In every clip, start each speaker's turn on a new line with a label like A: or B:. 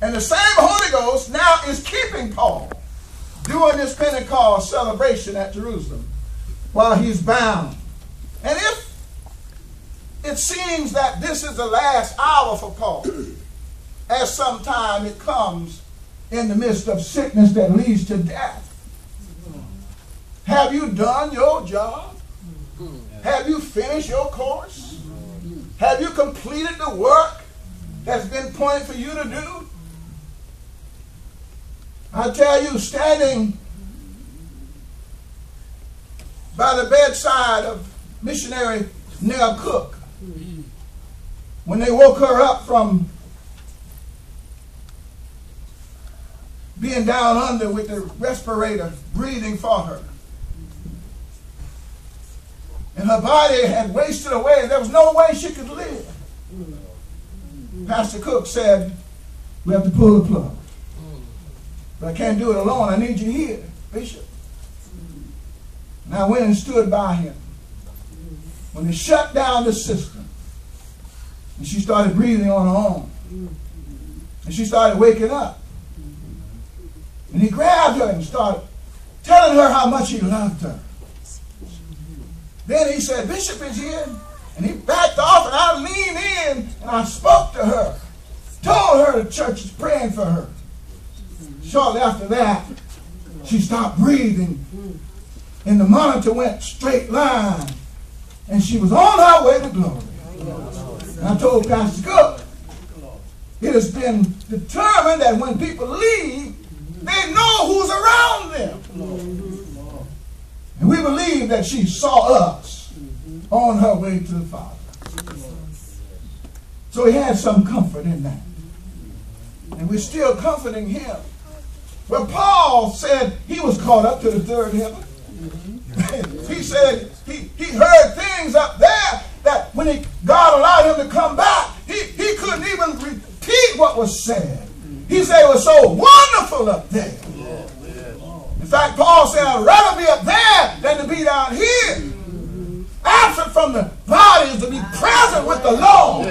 A: And the same Holy Ghost now is keeping Paul during this Pentecost celebration at Jerusalem while he's bound. And if it seems that this is the last hour for Paul, as sometime it comes in the midst of sickness that leads to death, have you done your job? Have you finished your course? Have you completed the work that's been appointed for you to do? I tell you, standing by the bedside of missionary Nell Cook, when they woke her up from being down under with the respirator breathing for her, and her body had wasted away, there was no way she could live. Pastor Cook said, we have to pull the plug. But I can't do it alone. I need you here, Bishop. And I went and stood by him when they shut down the system. And she started breathing on her own. And she started waking up. And he grabbed her and started telling her how much he loved her. Then he said, Bishop is here. And he backed off, and I leaned in and I spoke to her. Told her the church is praying for her. Shortly after that, she stopped breathing. And the monitor went straight line. And she was on her way to glory. And I told Pastor Cook, it has been determined that when people leave, they know who's around them. And we believe that she saw us on her way to the Father. So he had some comfort in that. And we're still comforting him. Well, Paul said he was caught up to the third heaven. He said he heard things up there that when God allowed him to come back, he couldn't even repeat what was said. He said it was so wonderful up there. In fact, Paul said, I'd rather be up there than to be down here. Absent from the body is to be present with the Lord.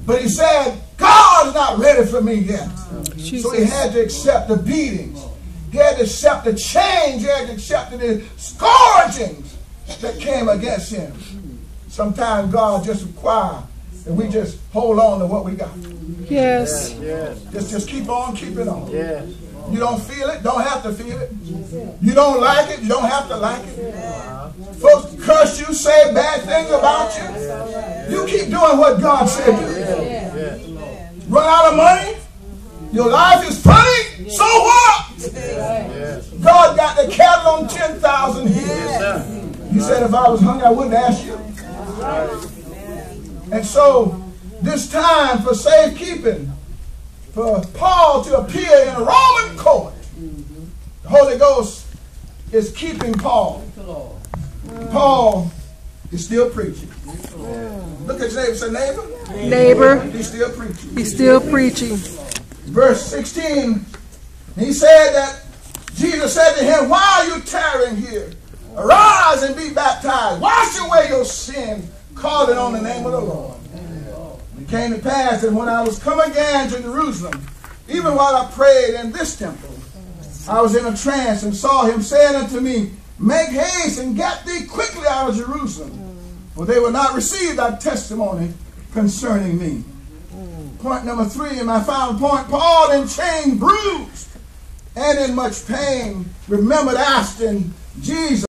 A: But he said, God is not ready for me yet. So he had to accept the beatings. He had to accept the change. He had to accept the scourgings that came against him. Sometimes God just requires that we just hold on to what we got.
B: Yes.
A: Just keep on keeping on.
C: Yes.
A: You don't feel it, don't have to feel it. You don't like it, you don't have to like it. Folks curse you, say bad things about you. You keep doing what God said do. Run out of money? Your life is funny? So what? God got the cattle on 10,000 hills. He said if I was hungry, I wouldn't ask you. And so, this time for safekeeping, for Paul to appear in a Roman court, the Holy Ghost is keeping Paul. Paul is still preaching. Look at your neighbor, say neighbor.
B: Neighbor.
A: He's still preaching.
B: He's still preaching.
A: Verse 16, he said that Jesus said to him, why are you tarrying here? Arise and be baptized. Wash away your sin, calling on the name of the Lord. It came to pass that when I was come again to Jerusalem, even while I prayed in this temple, I was in a trance and saw him saying unto me, make haste and get thee quickly out of Jerusalem, for they will not receive thy testimony concerning me. Point number 3 in my final point, Paul in chain bruised and in much pain remembered asking Jesus